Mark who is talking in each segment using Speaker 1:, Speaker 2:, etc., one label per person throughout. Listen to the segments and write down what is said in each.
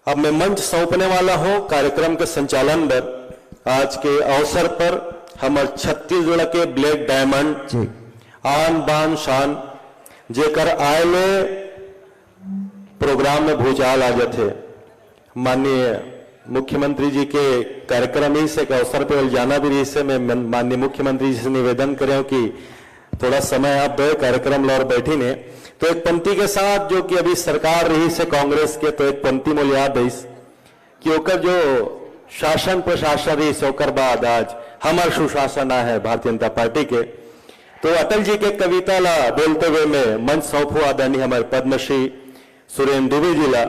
Speaker 1: अब मैं मंच सौंपने वाला हूं कार्यक्रम के संचालन पर। आज के अवसर पर हमारे छत्तीसगढ़ के ब्लैक डायमंड आन बान शान जेकर आयले प्रोग्राम में भूचाल आ जाते माननीय मुख्यमंत्री जी के कार्यक्रम ही से के अवसर पर जाना भी रही से मैं माननीय मुख्यमंत्री जी से निवेदन करें कि थोड़ा समय आप दे कार्यक्रम लौर बैठी ने तो एक पंक्ति के साथ जो कि अभी सरकार रही से कांग्रेस के तो एक पंक्ति मोल याद है कि ओकर जो शासन प्रशासन रही से ओकर बाद आज हमार सुशासन आ है भारतीय जनता पार्टी के। तो अटल जी के कविता ला बोलते हुए मैं मंच सौंपू आदरणीय हमारे पद्मश्री सुरेंद्र दुबे जी ला।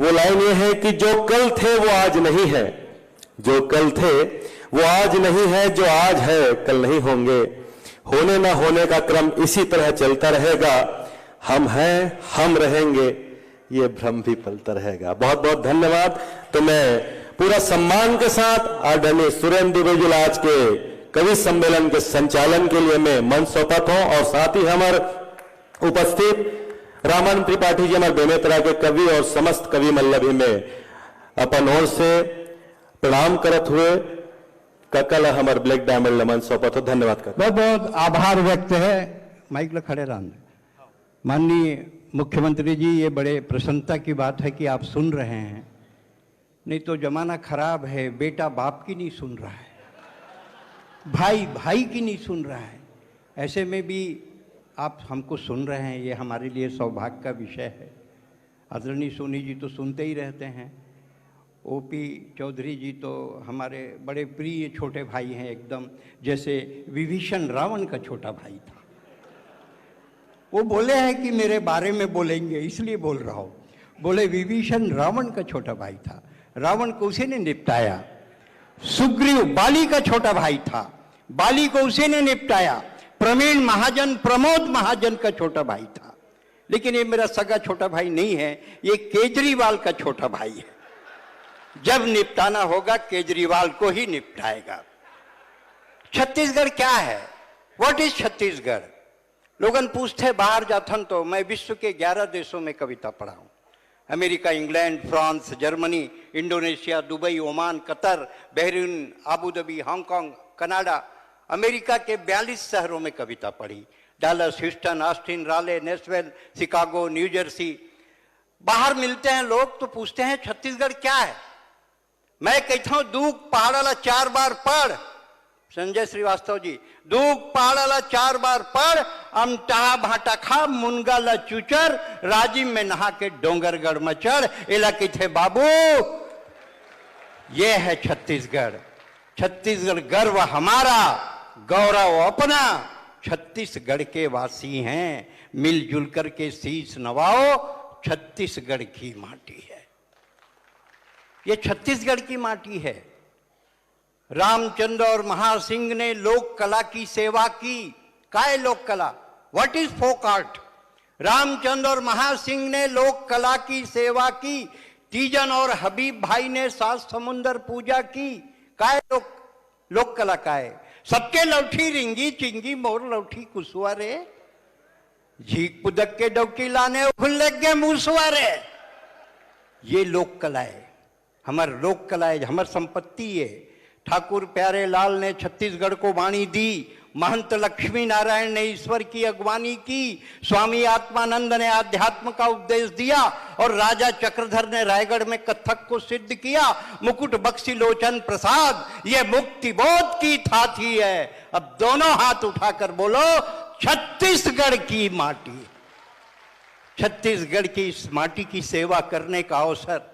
Speaker 1: वो लाइन ये है कि जो कल थे वो आज नहीं है, जो कल थे वो आज नहीं है, जो आज है कल नहीं होंगे, होने ना होने का क्रम इसी तरह चलता रहेगा, हम हैं हम रहेंगे, ये भ्रम भी पलता रहेगा। बहुत बहुत धन्यवाद। तो मैं पूरा सम्मान के साथ आदरणीय सुरेंद्र दुबे जी आज के कवि सम्मेलन के संचालन के लिए मैं मंच सौंपत हूं और साथ ही हमारे उपस्थित रामानंद त्रिपाठी जी हमारे बेमेतरा के कवि और समस्त कवि मल्लभ में अपन ओर से प्रणाम करत हुए कल हमारे ब्लैक डायमंड लमन सौंपत हो। धन्यवाद कर
Speaker 2: बहुत बहुत आभार व्यक्त है। माइक ला खड़े रहने। माननीय मुख्यमंत्री जी, ये बड़े प्रसन्नता की बात है कि आप सुन रहे हैं, नहीं तो जमाना खराब है, बेटा बाप की नहीं सुन रहा है, भाई भाई की नहीं सुन रहा है, ऐसे में भी आप हमको सुन रहे हैं, ये हमारे लिए सौभाग्य का विषय है। आदरणीय सोनी जी तो सुनते ही रहते हैं, ओपी चौधरी जी तो हमारे बड़े प्रिय छोटे भाई हैं, एकदम जैसे विभीषण रावण का छोटा भाई था। वो बोले हैं कि मेरे बारे में बोलेंगे इसलिए बोल रहा हूँ। बोले विभीषण रावण का छोटा भाई था, रावण को उसी ने निपटाया। सुग्रीव बाली का छोटा भाई था, बाली को उसी ने निपटाया। प्रवीण महाजन प्रमोद महाजन का छोटा भाई था। लेकिन ये मेरा सगा छोटा भाई नहीं है, ये केजरीवाल का छोटा भाई है। जब निपटाना होगा केजरीवाल को ही निपटाएगा। छत्तीसगढ़ क्या है? What is Chhattisgarh? लोगन पूछते बाहर जाथन तो मैं विश्व के 11 देशों में कविता पढ़ा हूं। America, England, France, Germany, Indonesia, Dubai, Oman, Qatar, Bahrain, Abu Dhabi, Hong Kong, Canada, America के 42 शहरों में कविता पढ़ी। Dallas, Houston, Austin, Raleigh, Nashville, Chicago, New Jersey. बाहर मिलते हैं लोग तो पूछते हैं छत्तीसगढ़ क्या है? मैं कहता हूं दूक पहाड़ाला 4 बार पढ़। संजय श्रीवास्तव जी, दूक पहाड़ाला 4 बार पढ़, अमटाहा भाटा खा, मुनगा ला चुचर, राजिम में नहा के डोंगरगढ़ में चढ़। एला किथे बाबू, ये है छत्तीसगढ़। छत्तीसगढ़ गर्व हमारा, गौरव अपना। छत्तीसगढ़ के वासी हैं, मिलजुल कर के शीश नवाओ, छत्तीसगढ़ की माटी है। ये छत्तीसगढ़ की माटी है। रामचंद्र और महासिंह ने लोक कला की सेवा की। क्या है लोक कला? What is folk art? Ramchandra और महासिंह ने लोक कला की सेवा की। तीजन और हबीब भाई ने 7 समुंदर पूजा की। क्या है लोक कला? का है सबके लौठी रिंगी चिंगी मोर लौठी कुसुआरे, झीक पुदक के डौकी लाने खुल्लग के मुसुआरे। ये लोक कला है, हमार लोक कला है, हमार संपत्ति है। ठाकुर प्यारे लाल ने छत्तीसगढ़ को वाणी दी। महंत लक्ष्मी नारायण ने ईश्वर की अगवानी की। स्वामी आत्मानंद ने आध्यात्म का उपदेश दिया और राजा चक्रधर ने रायगढ़ में कथक को सिद्ध किया। मुकुट बख्शी लोचन प्रसाद ये मुक्ति बोध की थाती है। अब दोनों हाथ उठाकर बोलो, छत्तीसगढ़ की माटी। छत्तीसगढ़ की इस माटी की सेवा करने का अवसर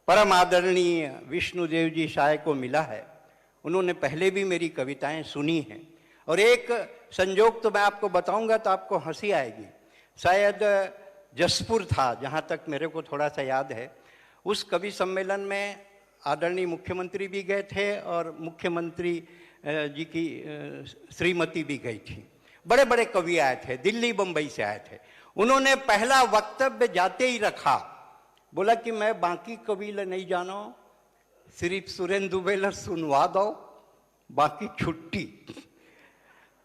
Speaker 2: परम आदरणीय विष्णुदेव जी शाह को मिला है। उन्होंने पहले भी मेरी कविताएं सुनी हैं और एक संजोग तो मैं आपको बताऊंगा तो आपको हंसी आएगी। शायद जसपुर था, जहां तक मेरे को थोड़ा सा याद है। उस कवि सम्मेलन में आदरणीय मुख्यमंत्री भी गए थे और मुख्यमंत्री जी की श्रीमती भी गई थी। बड़े बड़े कवि आए थे, दिल्ली बम्बई से आए थे। उन्होंने पहला वक्तव्य जाते ही रखा, बोला कि मैं बाकी कवि नहीं जानो, सिर्फ सुरेंद्र दुबे ला सुनवा दो, बाकी छुट्टी।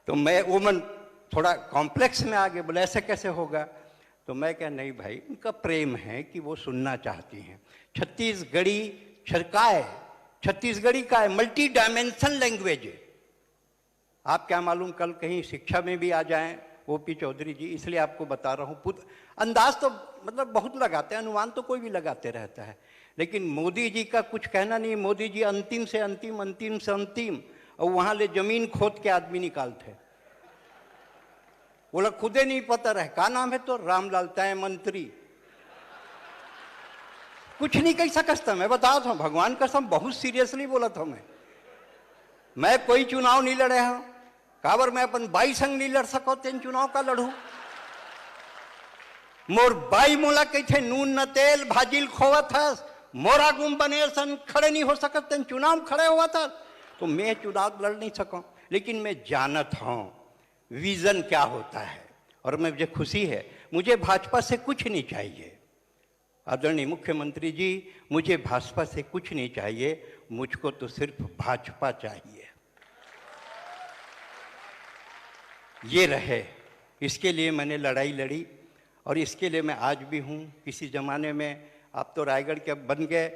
Speaker 2: तो मैं वो मन थोड़ा कॉम्प्लेक्स में आ गए, बोले ऐसे कैसे होगा? तो मैं क्या, नहीं भाई, उनका प्रेम है कि वो सुनना चाहती हैं। छत्तीसगढ़ी छरकाए, छत्तीसगढ़ी का है, मल्टी डायमेंशन लैंग्वेज है। आप क्या मालूम कल कहीं शिक्षा में भी आ जाएं ओपी चौधरी जी, इसलिए आपको बता रहा हूँ। अंदाज तो मतलब बहुत लगाते हैं, अनुमान तो कोई भी लगाते रहता है, लेकिन मोदी जी का कुछ कहना नहीं। मोदी जी अंतिम से अंतिम, अंतिम से अंतिम, और वहां ले जमीन खोद के आदमी निकालते। बोला खुदे नहीं पता रहे का नाम है, तो रामलाल तय मंत्री, कुछ नहीं कह सकता। मैं बता था, भगवान कसम बहुत सीरियसली बोला था। मैं कोई चुनाव नहीं लड़े हूं, काबर मैं अपन बाई संग नहीं लड़ सको, तेन चुनाव का लड़ू। मोर बाई मोला कहे नून न तेल भाजिल खोवत हस, मोरा गुम बने सन खड़े नहीं हो सकत, तेन चुनाव खड़े हुआ था। तो मैं चुनाव लड़ नहीं सका, लेकिन मैं जानत हूं विजन क्या होता है। और मुझे खुशी है, मुझे भाजपा से कुछ नहीं चाहिए। आदरणीय मुख्यमंत्री जी, मुझे भाजपा से कुछ नहीं चाहिए, मुझको तो सिर्फ भाजपा चाहिए। ये रहे, इसके लिए मैंने लड़ाई लड़ी और इसके लिए मैं आज भी हूँ। किसी ज़माने में आप तो रायगढ़ के बन गए,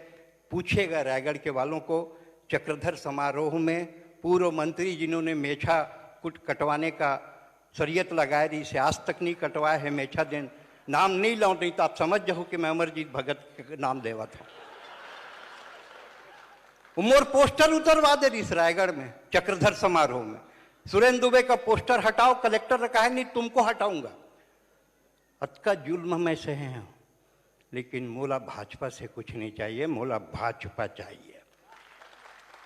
Speaker 2: पूछेगा रायगढ़ के वालों को, चक्रधर समारोह में पूर्व मंत्री जिन्होंने मेछा कटवाने का शरीयत लगाया रही से आज तक नहीं कटवाया है मेछा दिन, नाम नहीं लौट नहीं तो आप समझ जाओ कि मैं अमरजीत भगत के नाम देवा था। मोर पोस्टर उतरवा दे रही इस रायगढ़ में चक्रधर समारोह में, सुरेंद्र दुबे का पोस्टर हटाओ, कलेक्टर ने कहा नहीं तुमको हटाऊंगा। अतका जुल्म में से हैं, लेकिन मोला भाजपा से कुछ नहीं चाहिए, मोला भाजपा चाहिए।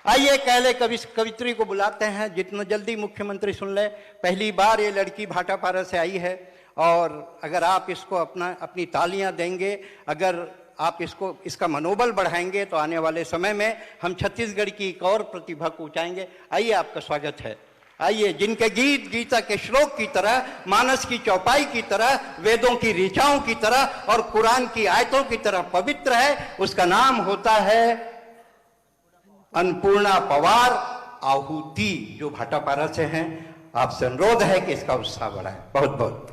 Speaker 2: आइए कहले कवित्री को बुलाते हैं, जितना जल्दी मुख्यमंत्री सुन ले। पहली बार ये लड़की भाटापारा से आई है, और अगर आप इसको अपनी तालियां देंगे, अगर आप इसका मनोबल बढ़ाएंगे, तो आने वाले समय में हम छत्तीसगढ़ की एक और प्रतिभा को ऊंचाएंगे। आइए, आपका स्वागत है। आइए, जिनके गीत गीता के श्लोक की तरह, मानस की चौपाई की तरह, वेदों की ऋचाओं की तरह और कुरान की आयतों की तरह पवित्र है, उसका नाम होता है अन्नपूर्णा पवार आहूति, जो भाटापारा से हैं। आपसे अनुरोध है कि इसका उत्साह बढ़ाएं। बहुत बहुत